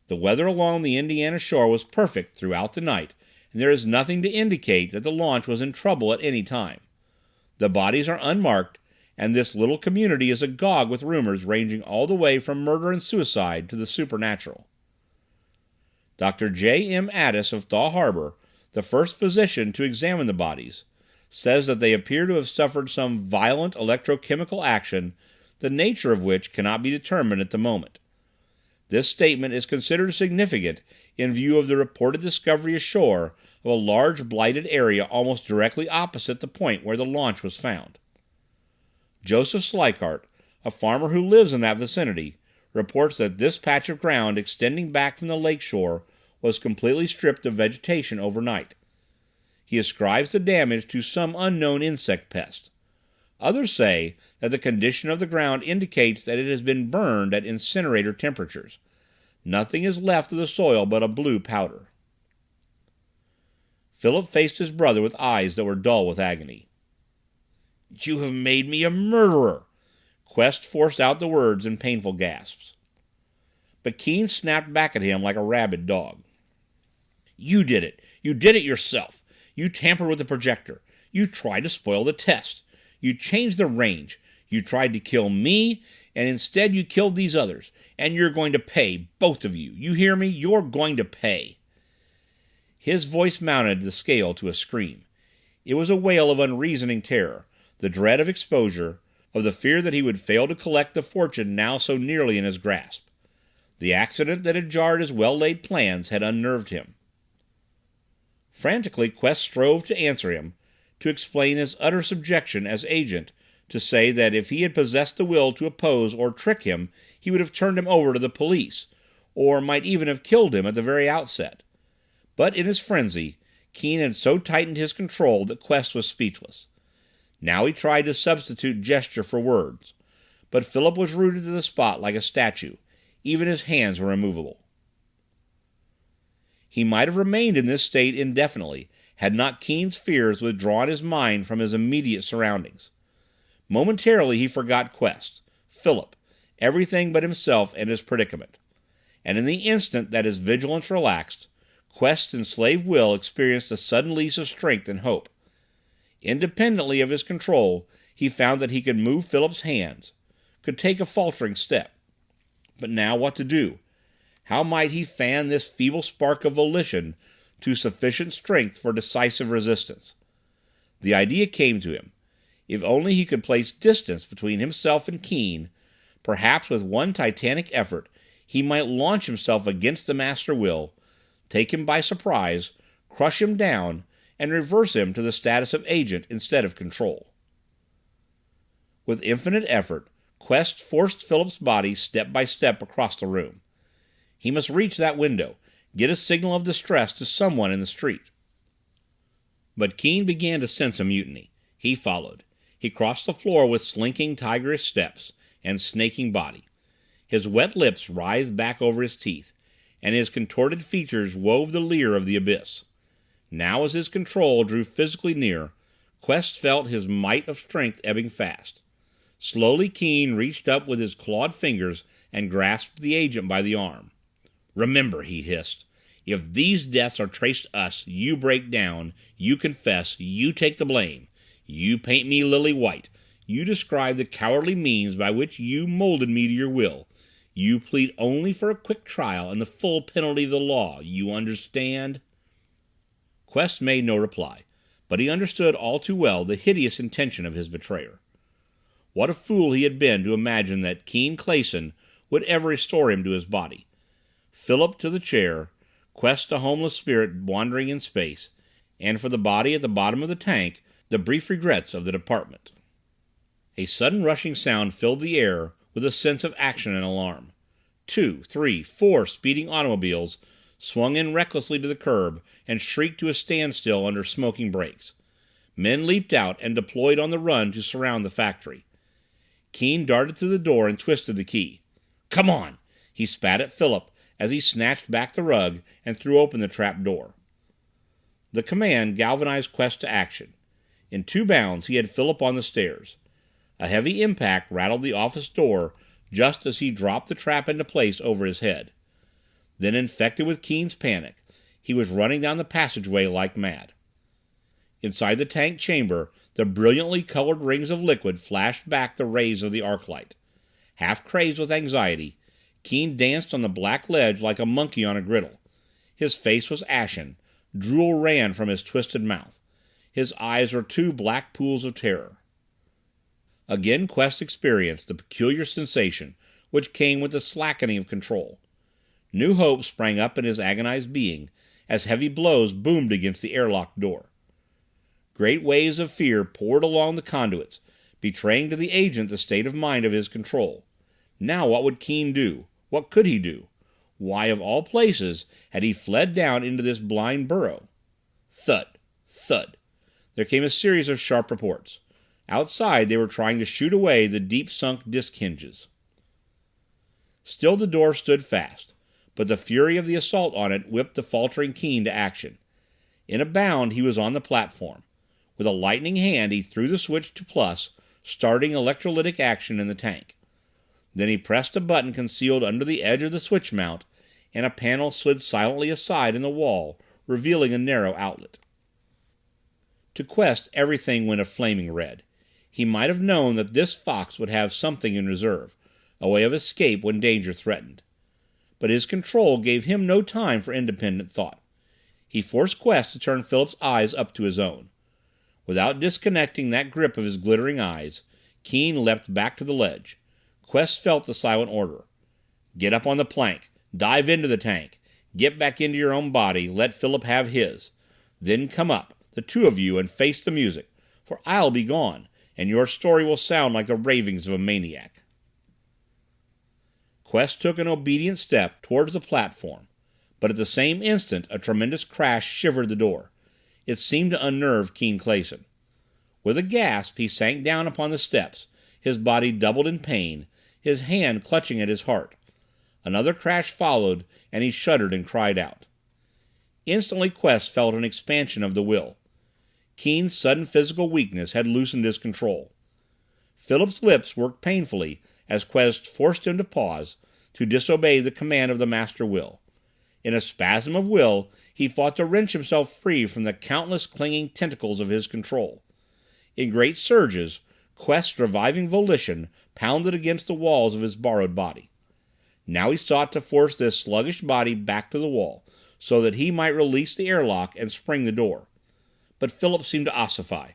The weather along the Indiana shore was perfect throughout the night, and there is nothing to indicate that the launch was in trouble at any time. The bodies are unmarked, and this little community is agog with rumors ranging all the way from murder and suicide to the supernatural. Dr. J. M. Addis of Thaw Harbor, the first physician to examine the bodies, says that they appear to have suffered some violent electrochemical action, the nature of which cannot be determined at the moment. This statement is considered significant in view of the reported discovery ashore of a large blighted area almost directly opposite the point where the launch was found. Joseph Sleichart, a farmer who lives in that vicinity, reports that this patch of ground extending back from the lake shore was completely stripped of vegetation overnight. He ascribes the damage to some unknown insect pest. Others say that the condition of the ground indicates that it has been burned at incinerator temperatures. Nothing is left of the soil but a blue powder. Philip faced his brother with eyes that were dull with agony. "You have made me a murderer!" Quest forced out the words in painful gasps. But Keene snapped back at him like a rabid dog. "You did it! You did it yourself! You tampered with the projector. You tried to spoil the test. You changed the range. You tried to kill me, and instead you killed these others. And you're going to pay, both of you. You hear me? You're going to pay." His voice mounted the scale to a scream. It was a wail of unreasoning terror, the dread of exposure, of the fear that he would fail to collect the fortune now so nearly in his grasp. The accident that had jarred his well-laid plans had unnerved him. Frantically, Quest strove to answer him, to explain his utter subjection as agent, to say that if he had possessed the will to oppose or trick him, he would have turned him over to the police, or might even have killed him at the very outset. But in his frenzy, Keene had so tightened his control that Quest was speechless. Now he tried to substitute gesture for words, but Philip was rooted to the spot like a statue. Even his hands were immovable. He might have remained in this state indefinitely, had not Keene's fears withdrawn his mind from his immediate surroundings. Momentarily he forgot Quest, Philip, everything but himself and his predicament. And in the instant that his vigilance relaxed, Quest's enslaved will experienced a sudden lease of strength and hope. Independently of his control, he found that he could move Philip's hands, could take a faltering step. But now what to do? How might he fan this feeble spark of volition to sufficient strength for decisive resistance? The idea came to him. If only he could place distance between himself and Keene, perhaps with one titanic effort he might launch himself against the master will, take him by surprise, crush him down, and reverse him to the status of agent instead of control. With infinite effort, Quest forced Philip's body step by step across the room. He must reach that window, get a signal of distress to someone in the street. But Keene began to sense a mutiny. He followed. He crossed the floor with slinking tigerish steps and snaking body. His wet lips writhed back over his teeth, and his contorted features wove the leer of the abyss. Now, as his control drew physically near, Quest felt his might of strength ebbing fast. Slowly Keene reached up with his clawed fingers and grasped the agent by the arm. "Remember," he hissed, "if these deaths are traced to us, you break down, you confess, you take the blame. You paint me lily white. You describe the cowardly means by which you molded me to your will. You plead only for a quick trial and the full penalty of the law. You understand?" Quest made no reply, but he understood all too well the hideous intention of his betrayer. What a fool he had been to imagine that Keene Clason would ever restore him to his body. Philip to the chair, Quest a homeless spirit wandering in space, and for the body at the bottom of the tank, the brief regrets of the department. A sudden rushing sound filled the air with a sense of action and alarm. 2, 3, 4 speeding automobiles swung in recklessly to the curb and shrieked to a standstill under smoking brakes. Men leaped out and deployed on the run to surround the factory. Keene darted to the door and twisted the key. "Come on!" he spat at Philip as he snatched back the rug and threw open the trap door. The command galvanized Quest to action. In 2 bounds he had Philip on the stairs. A heavy impact rattled the office door just as he dropped the trap into place over his head. Then, infected with Keene's panic, he was running down the passageway like mad. Inside the tank chamber, the brilliantly colored rings of liquid flashed back the rays of the arc light. Half crazed with anxiety, Keene danced on the black ledge like a monkey on a griddle. His face was ashen. Drool ran from his twisted mouth. His eyes were 2 black pools of terror. Again Quest experienced the peculiar sensation which came with the slackening of control. New hope sprang up in his agonized being as heavy blows boomed against the airlock door. Great waves of fear poured along the conduits, betraying to the agent the state of mind of his control. Now what would Keene do? What could he do? Why, of all places, had he fled down into this blind burrow? Thud! Thud! There came a series of sharp reports. Outside they were trying to shoot away the deep-sunk disc hinges. Still the door stood fast, but the fury of the assault on it whipped the faltering Keene to action. In a bound he was on the platform. With a lightning hand he threw the switch to plus, starting electrolytic action in the tank. Then he pressed a button concealed under the edge of the switch mount, and a panel slid silently aside in the wall, revealing a narrow outlet. To Quest everything went a flaming red. He might have known that this fox would have something in reserve, a way of escape when danger threatened. But his control gave him no time for independent thought. He forced Quest to turn Philip's eyes up to his own. Without disconnecting that grip of his glittering eyes, Keene leapt back to the ledge. Quest felt the silent order. "Get up on the plank. Dive into the tank. Get back into your own body. Let Philip have his. Then come up, the 2 of you, and face the music. For I'll be gone, and your story will sound like the ravings of a maniac." Quest took an obedient step towards the platform, but at the same instant a tremendous crash shivered the door. It seemed to unnerve Keene Clason. With a gasp he sank down upon the steps, his body doubled in pain, his hand clutching at his heart. Another crash followed, and he shuddered and cried out. Instantly Quest felt an expansion of the will. Keene's sudden physical weakness had loosened his control. Philip's lips worked painfully as Quest forced him to pause, to disobey the command of the master will. In a spasm of will, he fought to wrench himself free from the countless clinging tentacles of his control. In great surges, Quest's reviving volition pounded against the walls of his borrowed body. Now he sought to force this sluggish body back to the wall, so that he might release the airlock and spring the door. But Philip seemed to ossify,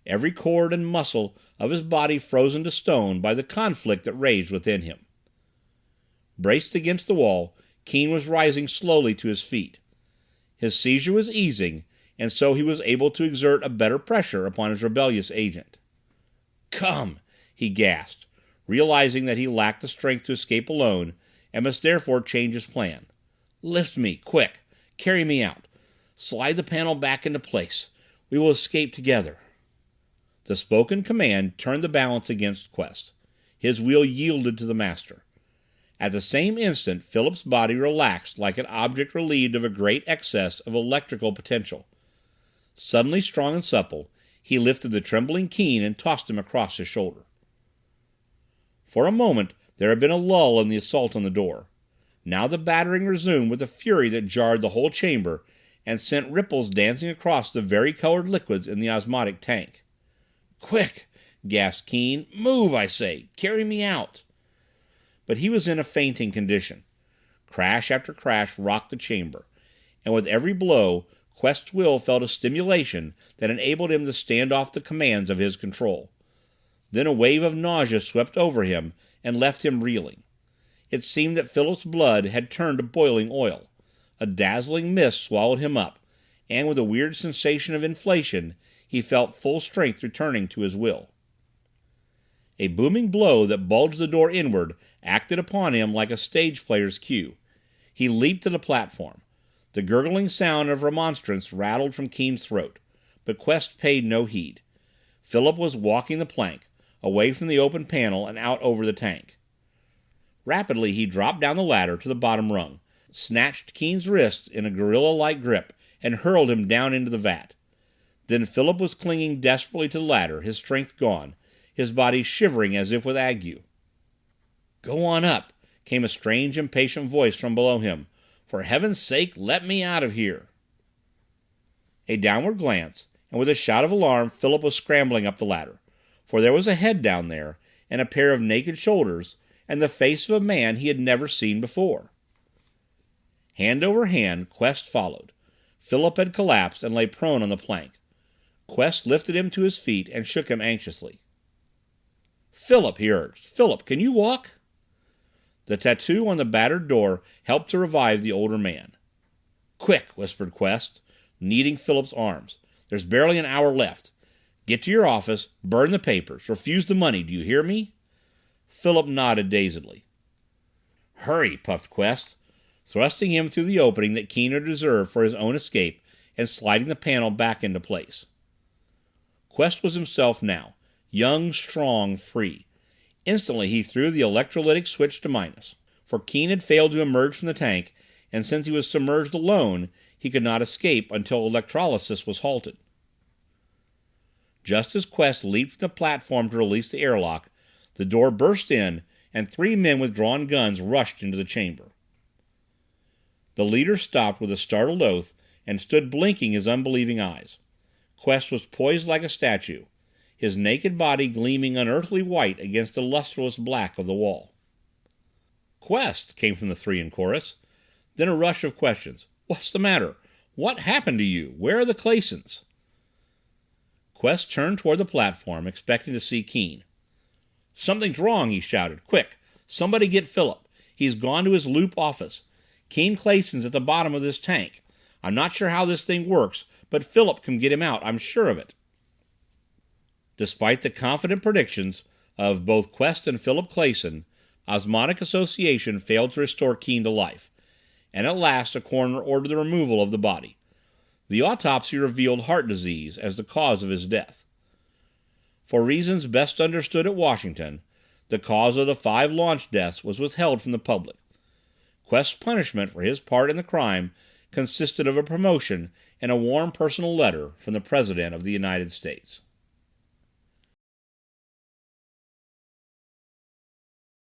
every cord and muscle of his body frozen to stone by the conflict that raged within him. Braced against the wall, Keene was rising slowly to his feet. His seizure was easing, and so he was able to exert a better pressure upon his rebellious agent. "Come!" he gasped, realizing that he lacked the strength to escape alone, and must therefore change his plan. "Lift me, quick! Carry me out! Slide the panel back into place! We will escape together." The spoken command turned the balance against Quest. His will yielded to the master. At the same instant Philip's body relaxed like an object relieved of a great excess of electrical potential. Suddenly strong and supple, he lifted the trembling Keene and tossed him across his shoulder. For a moment there had been a lull in the assault on the door. Now the battering resumed with a fury that jarred the whole chamber and sent ripples dancing across the vari-colored liquids in the osmotic tank. "Quick!" gasped Keene. "Move, I say! Carry me out!" But he was in a fainting condition. Crash after crash rocked the chamber, and with every blow Quest's will felt a stimulation that enabled him to stand off the commands of his control. Then a wave of nausea swept over him and left him reeling. It seemed that Philip's blood had turned to boiling oil. A dazzling mist swallowed him up, and with a weird sensation of inflation, he felt full strength returning to his will. A booming blow that bulged the door inward acted upon him like a stage player's cue. He leaped to the platform. The gurgling sound of remonstrance rattled from Keene's throat, but Quest paid no heed. Philip was walking the plank, away from the open panel and out over the tank. Rapidly he dropped down the ladder to the bottom rung, snatched Keene's wrist in a gorilla-like grip, and hurled him down into the vat. Then Philip was clinging desperately to the ladder, his strength gone, his body shivering as if with ague. "Go on up," came a strange, impatient voice from below him. "For heaven's sake, let me out of here." A downward glance, and with a shout of alarm Philip was scrambling up the ladder, for there was a head down there, and a pair of naked shoulders, and the face of a man he had never seen before. Hand over hand, Quest followed. Philip had collapsed and lay prone on the plank. Quest lifted him to his feet and shook him anxiously. "Philip," he urged. "Philip, can you walk?" The tattoo on the battered door helped to revive the older man. "Quick," whispered Quest, kneading Philip's arms. "There's barely an hour left. Get to your office, burn the papers, refuse the money, do you hear me?" Philip nodded dazedly. "Hurry," puffed Quest, thrusting him through the opening that Keene had reserved for his own escape and sliding the panel back into place. Quest was himself now, young, strong, free. Instantly he threw the electrolytic switch to minus, for Keene had failed to emerge from the tank, and since he was submerged alone, he could not escape until electrolysis was halted. Just as Quest leaped from the platform to release the airlock, the door burst in, and 3 men with drawn guns rushed into the chamber. The leader stopped with a startled oath and stood blinking his unbelieving eyes. Quest was poised like a statue, his naked body gleaming unearthly white against the lustreless black of the wall. "Quest!" came from the 3 in chorus. Then a rush of questions. "What's the matter? What happened to you? Where are the Claysons?" Quest turned toward the platform, expecting to see Keene. "Something's wrong," he shouted. "Quick! Somebody get Philip. He's gone to his loop office. Keene Clayson's at the bottom of this tank. I'm not sure how this thing works, but Philip can get him out, I'm sure of it." Despite the confident predictions of both Quest and Philip Clayson, osmotic association failed to restore Keene to life, and at last a coroner ordered the removal of the body. The autopsy revealed heart disease as the cause of his death. For reasons best understood at Washington, the cause of the 5 launch deaths was withheld from the public. Quest's punishment for his part in the crime consisted of a promotion and a warm personal letter from the President of the United States.